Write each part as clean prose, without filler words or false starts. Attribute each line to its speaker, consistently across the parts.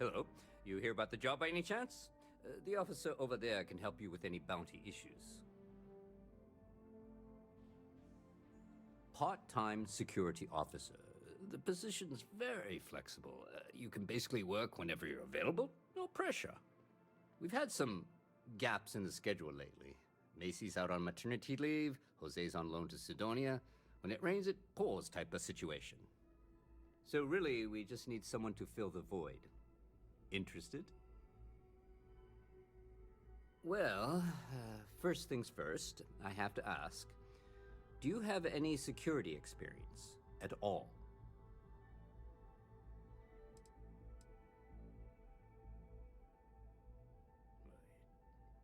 Speaker 1: Hello. You hear about the job by any chance? The officer over there can help you with any bounty issues. Part-time security officer. The position's very flexible. You can basically work whenever you're available. No pressure. We've had some gaps in the schedule lately. Macy's out on maternity leave. Jose's on loan to Sidonia. When it rains, it pours type of situation. So really, we just need someone to fill the void. Interested? Well, first things first, I have to ask. Do you have any security experience at all?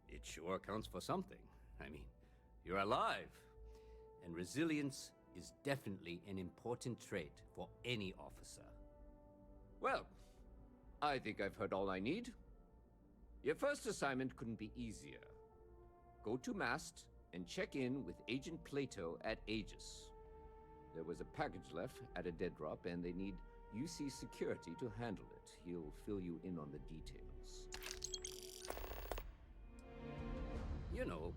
Speaker 1: It sure counts for something. I mean, you're alive. And resilience is definitely an important trait for any officer.
Speaker 2: Well, I think I've heard all I need. Your first assignment couldn't be easier. Go to Mast and check in with Agent Plato at Aegis. There was a package left at a dead drop, and they need UC security to handle it. He'll fill you in on the details.
Speaker 1: You know,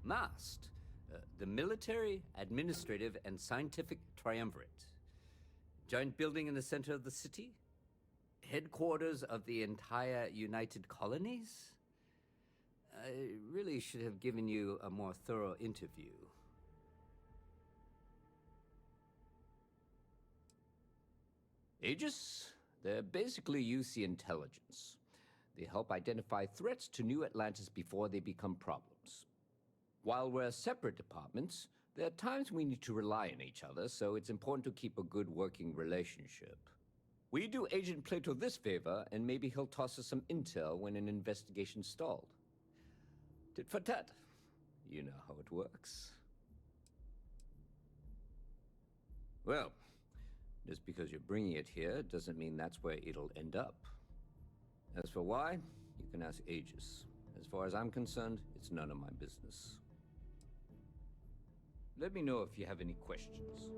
Speaker 1: MAST, the Military, Administrative, and Scientific Triumvirate. Giant building in the center of the city? Headquarters of the entire United Colonies? I really should have given you a more thorough interview.
Speaker 2: Aegis? They're basically UC intelligence. They help identify threats to New Atlantis before they become problems. While we're separate departments, there are times we need to rely on each other, so it's important to keep a good working relationship. We do Agent Plato this favor, and maybe he'll toss us some intel when an investigation stalled. Tit for tat. You know how it works. Well, just because you're bringing it here doesn't mean that's where it'll end up. As for why, you can ask Aegis. As far as I'm concerned, it's none of my business. Let me know if you have any questions.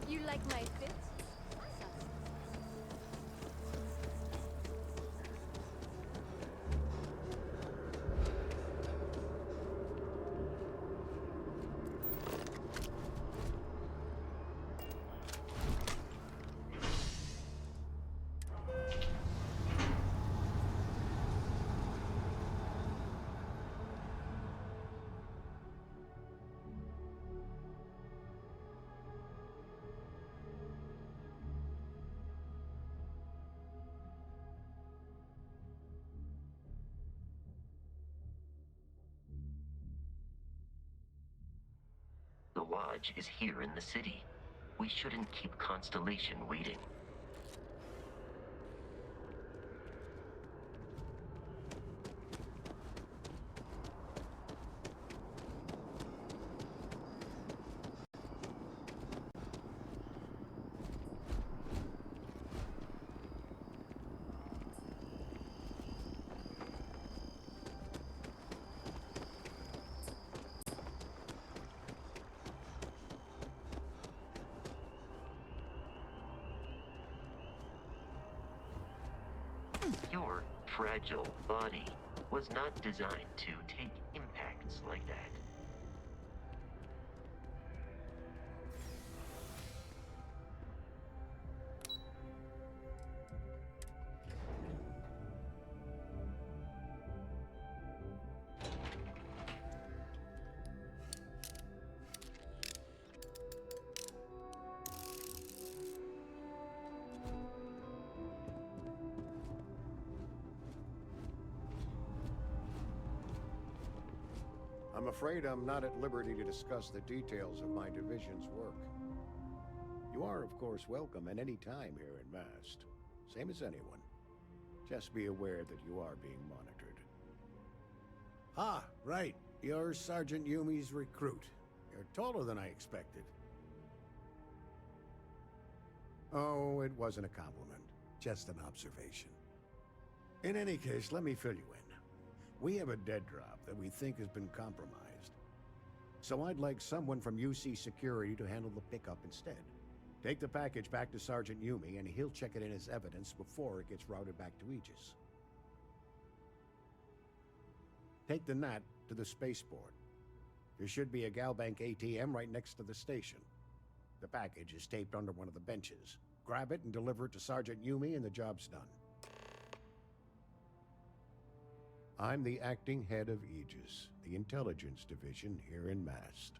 Speaker 3: You like my fit?
Speaker 4: The Lodge is here in the city. We shouldn't keep Constellation waiting. Your fragile body was not designed to take impacts like that.
Speaker 5: I'm afraid I'm not at liberty to discuss the details of my division's work. You
Speaker 3: are, of course, welcome at any time here in Mast. Same as anyone. Just be aware that you are being monitored. Ah, right. You're Sergeant Yumi's recruit. You're taller than I expected. Oh, it wasn't a compliment. Just an observation. In any case, let me fill you in. We have a dead drop that we think has been compromised. So I'd like someone from UC Security to handle the pickup instead. Take the package back to Sergeant Yumi, and he'll check it in as evidence before it gets routed back to Aegis. Take the NAT to the spaceport. There should be a Galbank ATM right next to the station. The package is taped under one of the benches. Grab it and deliver it to Sergeant Yumi, and the job's done. I'm the acting head of Aegis, the intelligence division here in Mast.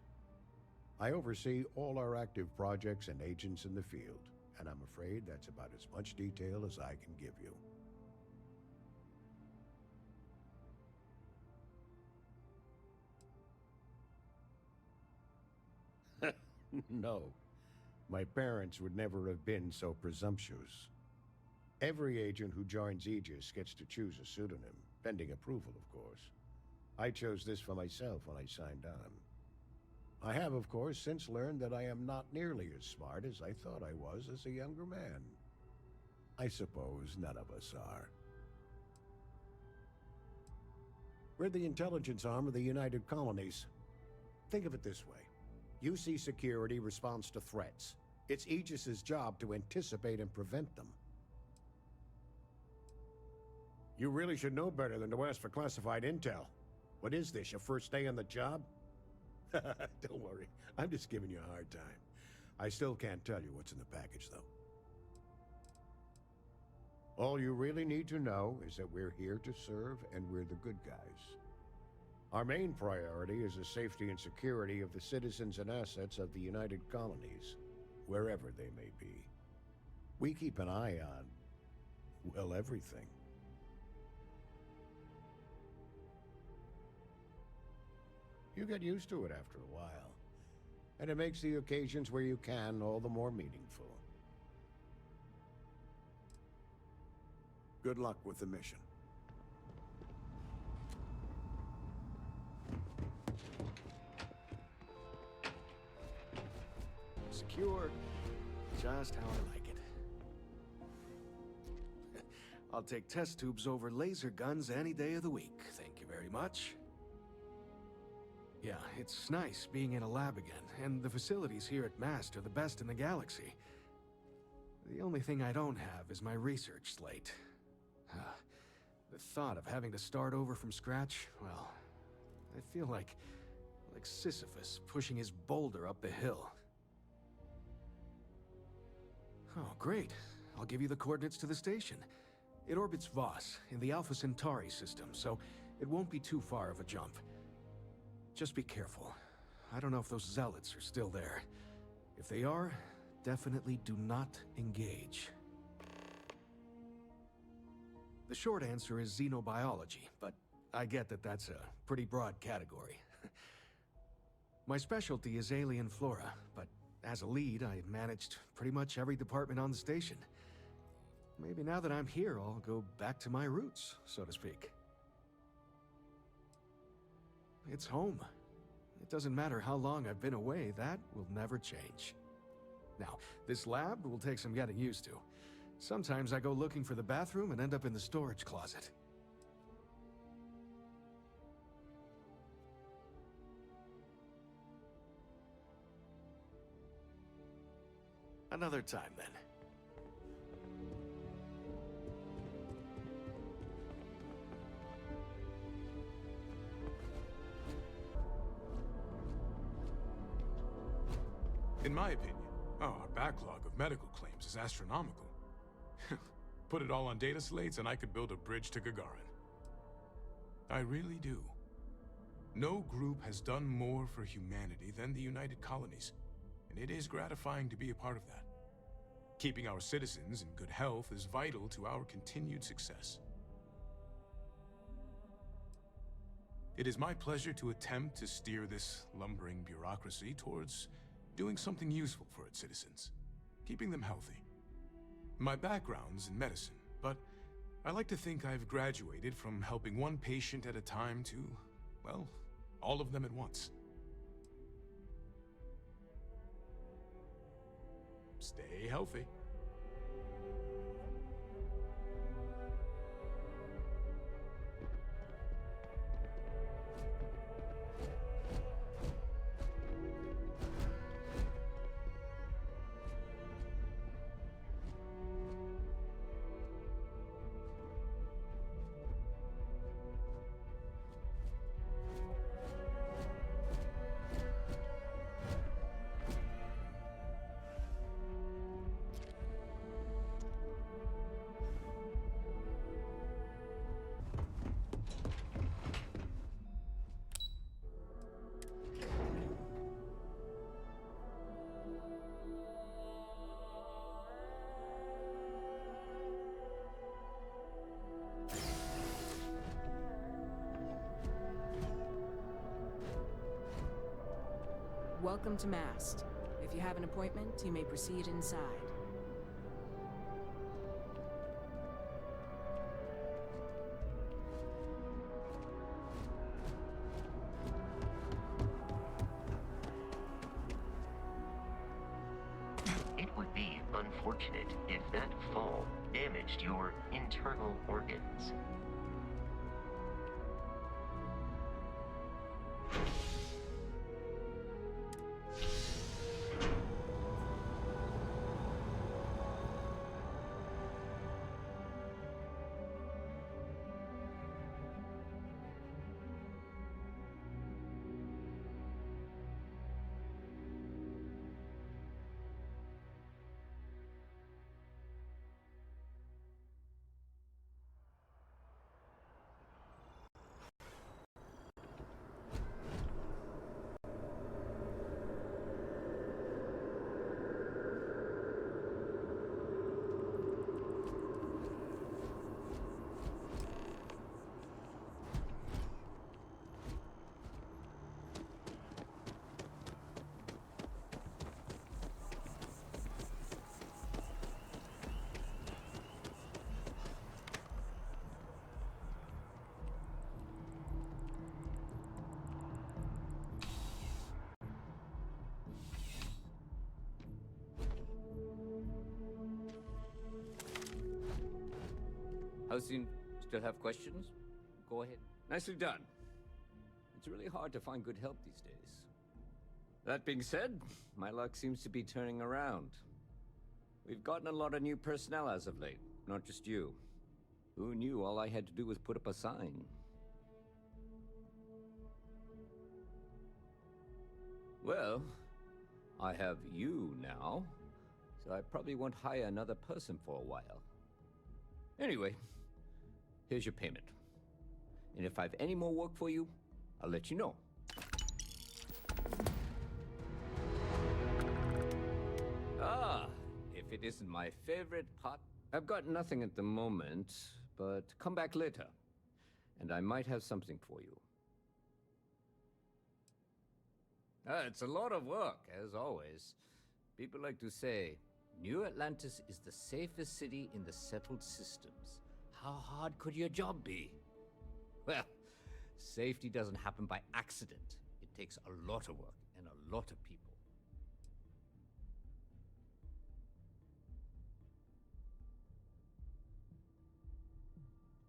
Speaker 3: I oversee all our active projects and agents in the field, and I'm afraid that's about as much detail as I can give you. No, my parents would never have been so presumptuous. Every agent who joins Aegis gets to choose a pseudonym, pending approval, of course. I chose this for myself when I signed on. I have, of course, since learned that I am not nearly as smart as I thought I was as a younger man. I suppose none of us are. We're the intelligence arm of the United Colonies. Think of it this way. UC Security responds to threats. It's Aegis's job to anticipate and prevent them. You really should know better than to ask for classified intel. What is this, your first day on the job? Don't worry, I'm just giving you a hard time. I still can't tell you what's in the package, though. All you really need to know is that we're here to serve, and we're the good guys. Our main priority is the safety and security of the citizens and assets of the United Colonies, wherever they may be. We keep an eye on, well, everything. You get used to it after a while, and it makes the occasions where you can all the more meaningful. Good luck with the mission.
Speaker 5: Secure, just how I like it. I'll take test tubes over laser guns any day of the week, thank you very much. Yeah, it's nice being in a lab again, and the facilities here at MAST are the best in the galaxy. The only thing I don't have is my research slate. The thought of having to start over from scratch, well, I feel like Sisyphus pushing his boulder up the hill. Oh, great. I'll give you the coordinates to the station. It orbits Voss in the Alpha Centauri system, so it won't be too far of a jump. Just be careful. I don't know if those zealots are still there. If they are, definitely do not engage. The short answer is xenobiology, but I get that that's a pretty broad category. My specialty is alien flora, but as a lead, I managed pretty much every department on the station. Maybe now that I'm here, I'll go back to my roots, so to speak. It's home. It doesn't matter how long I've been away, that will never change. Now, this lab will take some getting used to. Sometimes I go looking for the bathroom and end up in the storage closet. Another time, then.
Speaker 6: In my opinion, our backlog of medical claims is astronomical. Put it all on data slates and I could build a bridge to Gagarin. I really do. No group has done more for humanity than the United Colonies, and it is gratifying to be a part of that. Keeping our citizens in good health is vital to our continued success. It is my pleasure to attempt to steer this lumbering bureaucracy towards doing something useful for its citizens. keeping them healthy. My background's in medicine, but I like to think I've graduated from helping one patient at a time to, well, all of them at once. Stay healthy.
Speaker 7: Welcome to Mast. If you have an appointment, you may proceed inside.
Speaker 4: It would be unfortunate if that fall damaged your internal organs.
Speaker 2: How soon? Still have questions? Go ahead. Nicely done. It's really hard to find good help these days. That being said, my luck seems to be turning around. We've gotten a lot of new personnel as of late, not just you. Who knew all I had to do was put up a sign? Well, I have you now, so I probably won't hire another person for a while. Anyway, here's your payment. And if I have any more work for you, I'll let you know. Ah, if it isn't my favorite part. I've got nothing at the moment, but come back later, and I might have something for you. It's a lot of work, as always. People like to say, New Atlantis is the safest city in the settled systems. How hard could your job be? Well, safety doesn't happen by accident. It takes a lot of work and a lot of people.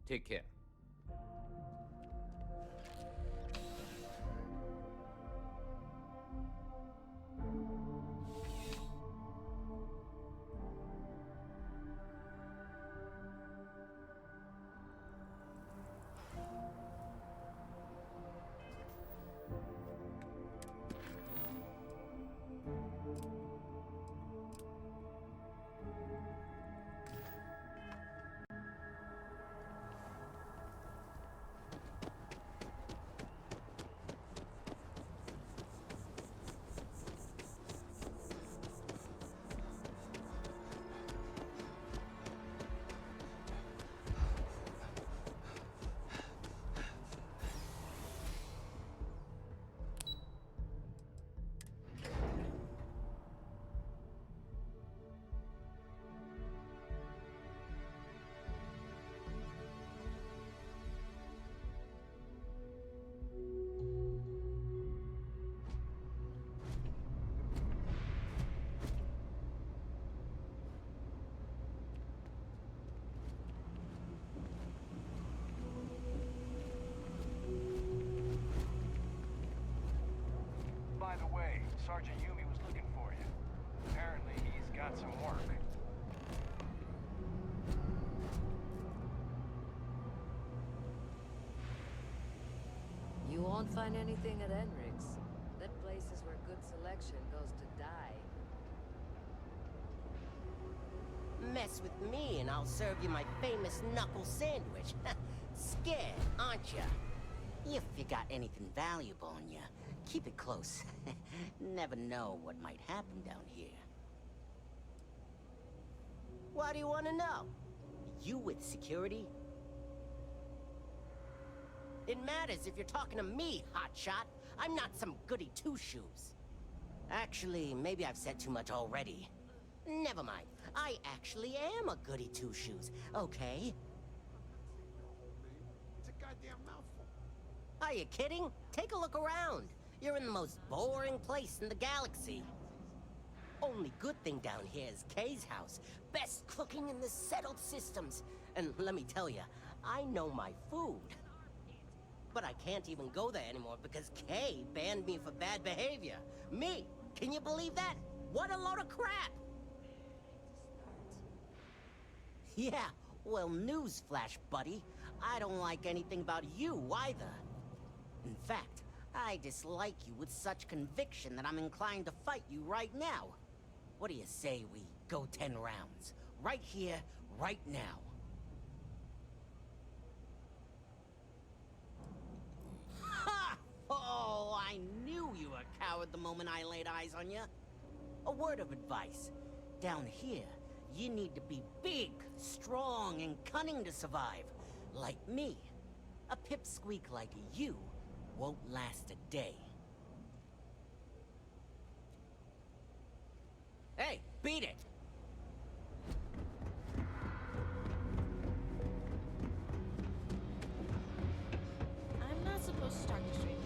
Speaker 2: Take care.
Speaker 8: Sergeant Yumi was looking for you. Apparently, he's got some work.
Speaker 9: You won't find anything at Enric's. That place is where good selection goes to die.
Speaker 10: Mess with me and I'll serve you my famous knuckle sandwich. Scared, aren't ya? If you got anything valuable on you, keep it close. Never know what might happen down here. What do you want to know? You with security? It matters if you're talking to me, hotshot. I'm not some goody two-shoes. Actually, maybe I've said too much already. Never mind. I actually am a goody two-shoes, okay?
Speaker 3: It's a goddamn mouthful.
Speaker 10: Are you kidding? Take a look around. You're in the most boring place in the galaxy. Only good thing down here is Kay's house. Best cooking in the settled systems. And let me tell you, I know my food. But I can't even go there anymore because Kay banned me for bad behavior. Me! Can you believe that? What a load of crap! Yeah, well, newsflash, buddy. I don't like anything about you either. In fact, I dislike you with such conviction that I'm inclined to fight you right now. What do you say we go 10 rounds? Right here, right now. Ha! Oh, I knew you were a coward the moment I laid eyes on you. A word of advice. Down here, you need to be big, strong, and cunning to survive. Like me. A pipsqueak like you won't last a day. Hey, beat it!
Speaker 11: I'm not supposed to talk to strangers.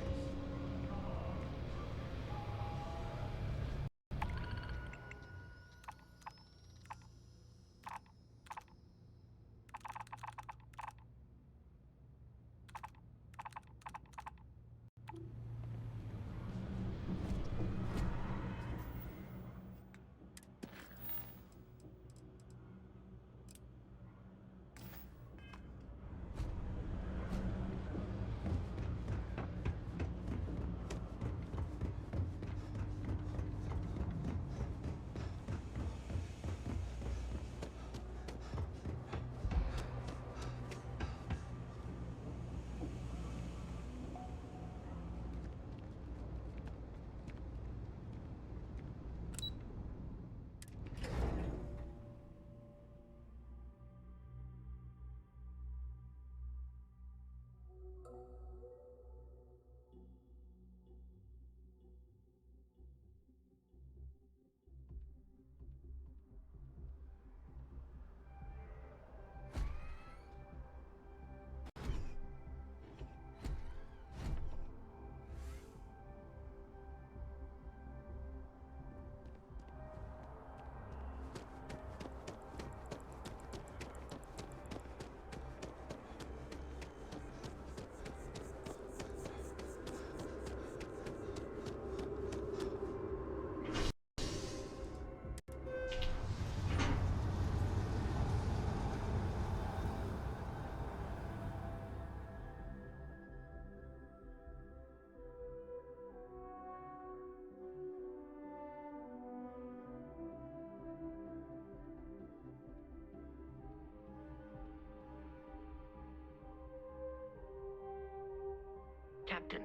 Speaker 4: Captain,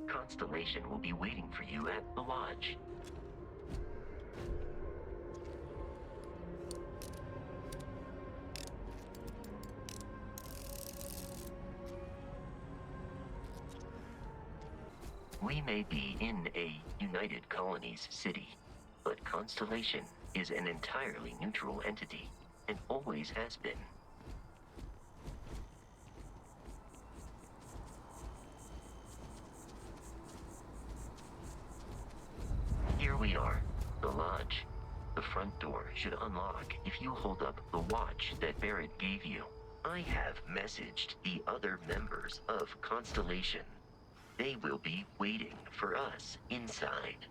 Speaker 4: Constellation will be waiting for you at the lodge. We may be in a United Colonies city, but Constellation is an entirely neutral entity, and always has been. Here we are, the lodge. The front door should unlock if you hold up the watch that Barrett gave you. I have messaged the other members of Constellation. They will be waiting for us inside.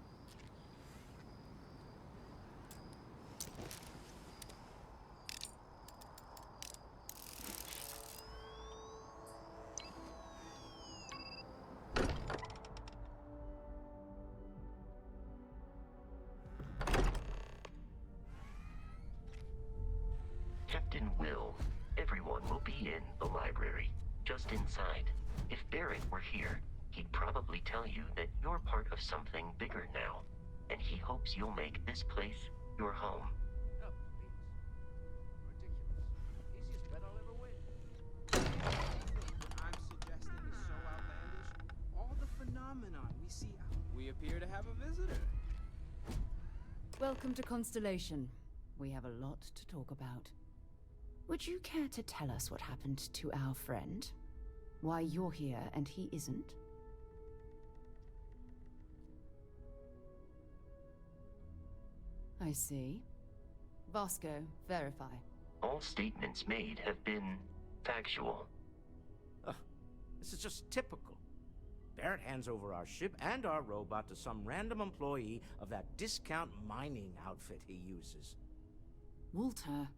Speaker 4: be in the library, just inside. If Barrett were here, he'd probably tell you that you're part of something bigger now, and he hopes you'll make this place your home.
Speaker 8: Oh, please. Ridiculous. Easiest bet I'll ever win. What I'm suggesting is so outlandish. All the phenomenon we see out. We appear to have a visitor.
Speaker 7: Welcome to Constellation. We have a lot to talk about. Would you care to tell us what happened to our friend? Why you're here and he isn't? I see. Vasco, verify.
Speaker 4: All statements made have been factual.
Speaker 8: This is just typical. Barrett hands over our ship and our robot to some random employee of that discount mining outfit he uses.
Speaker 7: Walter.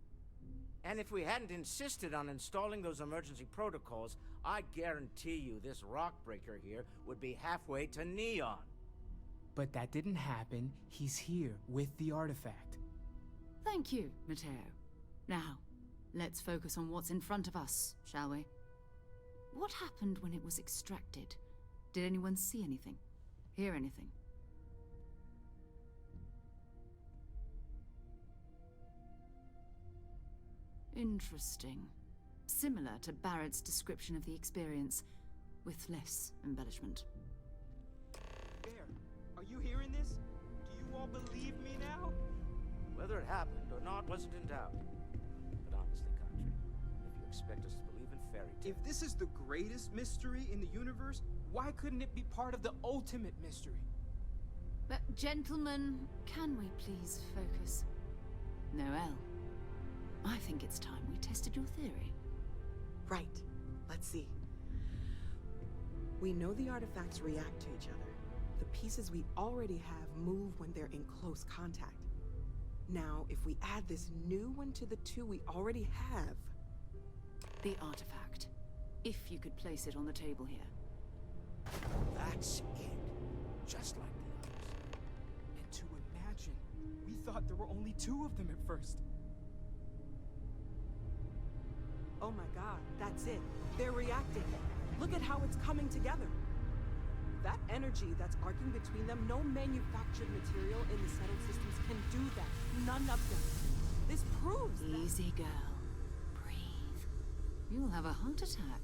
Speaker 8: And if we hadn't insisted on installing those emergency protocols, I guarantee you this rock breaker here would be halfway to Neon.
Speaker 12: But that didn't happen. He's here with the artifact.
Speaker 7: Thank you, Matteo. Now, let's focus on what's in front of us, shall we? What happened when it was extracted? Did anyone see anything? Hear anything? Interesting. Similar to Barrett's description of the experience, with less embellishment.
Speaker 12: Bear, are you hearing this? Do you all believe me now?
Speaker 8: Whether it happened or not wasn't in doubt. But honestly, Country, if you expect us to believe in fairy tales...
Speaker 12: If this is the greatest mystery in the universe, why couldn't it be part of the ultimate mystery?
Speaker 7: But gentlemen, can we please focus? Noel, I think it's time we tested your theory.
Speaker 13: Right. Let's see. We know the artifacts react to each other. The pieces we already have move when they're in close contact. Now, if we add this new one to the two we already have...
Speaker 7: The artifact. If you could place it on the table here.
Speaker 12: That's it. Just like the others. And to imagine, we thought there were only two of them at first.
Speaker 13: Oh my god, that's it. They're reacting. Look at how it's coming together. That energy that's arcing between them, no manufactured material in the settled systems can do that. None of them. This proves that...
Speaker 7: Easy, girl. Breathe. You'll have a heart attack.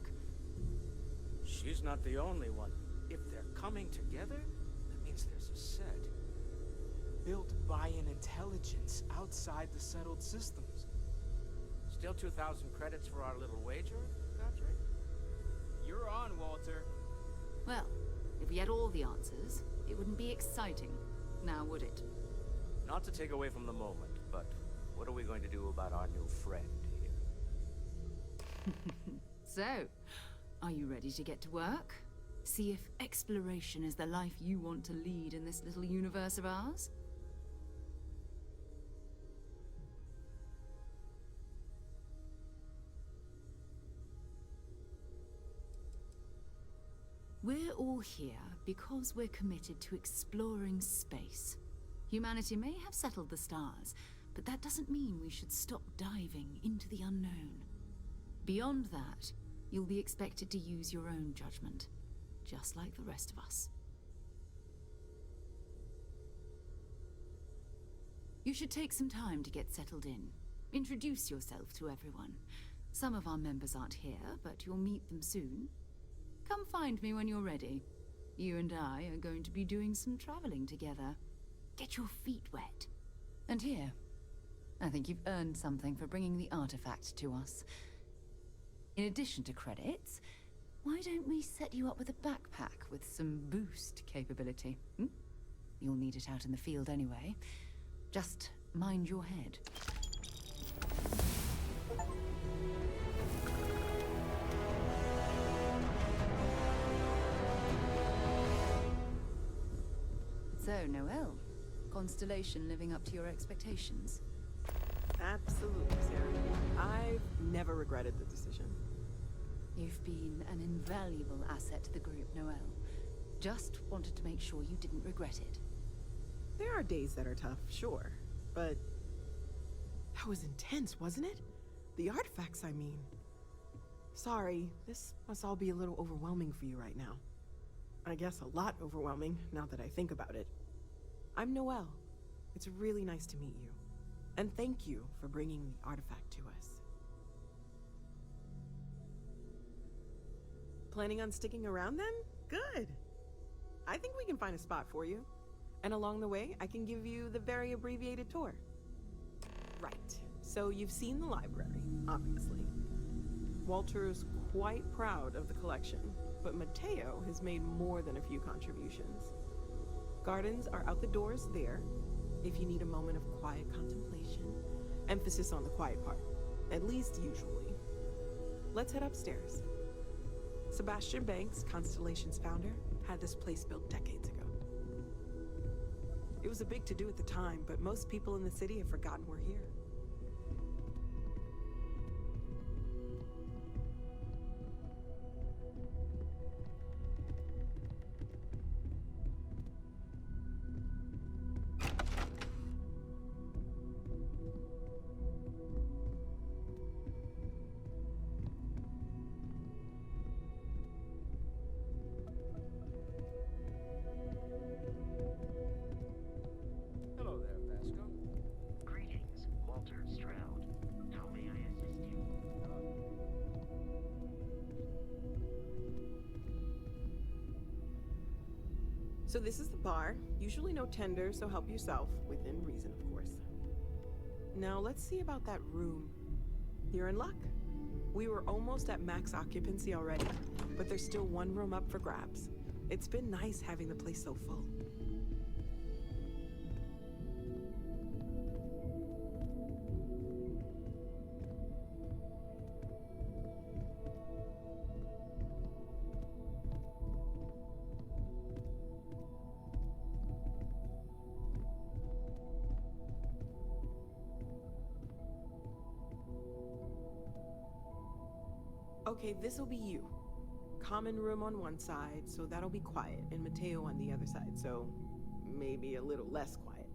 Speaker 8: She's not the only one. If they're coming together, that means there's a set.
Speaker 12: Built by an intelligence outside the settled systems.
Speaker 8: Still 2,000 credits for our little wager, Country?
Speaker 12: You're on, Walter.
Speaker 7: Well, if we had all the answers, it wouldn't be exciting, now would it?
Speaker 8: Not to take away from the moment, but what are we going to do about our new friend here?
Speaker 7: So, are you ready to get to work? See if exploration is the life you want to lead in this little universe of ours? We're all here because we're committed to exploring space. Humanity may have settled the stars, but that doesn't mean we should stop diving into the unknown. Beyond that, you'll be expected to use your own judgment, just like the rest of us. You should take some time to get settled in. Introduce yourself to everyone. Some of our members aren't here, but you'll meet them soon. Come find me when you're ready. You and I are going to be doing some traveling together. Get your feet wet. And here, I think you've earned something for bringing the artifact to us. In addition to credits, why don't we set you up with a backpack with some boost capability? You'll need it out in the field anyway. Just mind your head. So, Noel, Constellation living up to your expectations?
Speaker 13: Absolutely, Sarah. I've never regretted the decision.
Speaker 7: You've been an invaluable asset to the group, Noel. Just wanted to make sure you didn't regret it.
Speaker 13: There are days that are tough, sure. But... that was intense, wasn't it? The artifacts, I mean. Sorry, this must all be a little overwhelming for you right now. I guess a lot overwhelming, now that I think about it. I'm Noelle. It's really nice to meet you. And thank you for bringing the artifact to us. Planning on sticking around then? Good. I think we can find a spot for you. And along the way, I can give you the very abbreviated tour. Right. So you've seen the library, obviously. Walter's quite proud of the collection, but Mateo has made more than a few contributions. Gardens are out the doors there, if you need a moment of quiet contemplation. Emphasis on the quiet part, at least usually. Let's head upstairs. Sebastian Banks, Constellation's founder, had this place built decades ago. It was a big to-do at the time, but most people in the city have forgotten we're here.
Speaker 8: Hello there, Vasco.
Speaker 4: Greetings, Walter Stroud. How may I assist you?
Speaker 13: So this is the bar. Usually no tender, so help yourself, within reason, of course. Now let's see about that room. You're in luck. We were almost at max occupancy already, but there's still one room up for grabs. It's been nice having the place so full. Okay, this'll be you. Common room on one side, so that'll be quiet, and Mateo on the other side, so maybe a little less quiet.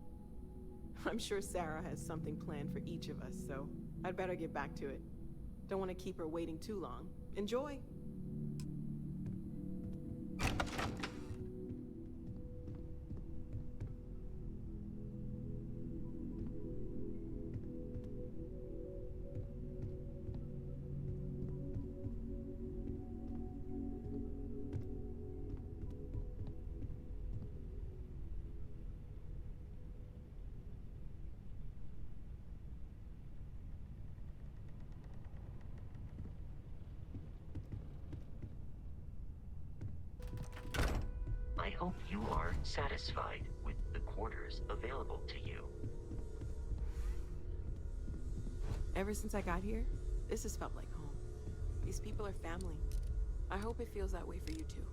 Speaker 13: I'm sure Sarah has something planned for each of us, so I'd better get back to it. Don't want to keep her waiting too long. Enjoy!
Speaker 4: I hope you are satisfied with the quarters available to you.
Speaker 13: Ever since I got here, this has felt like home. These people are family. I hope it feels that way for you too.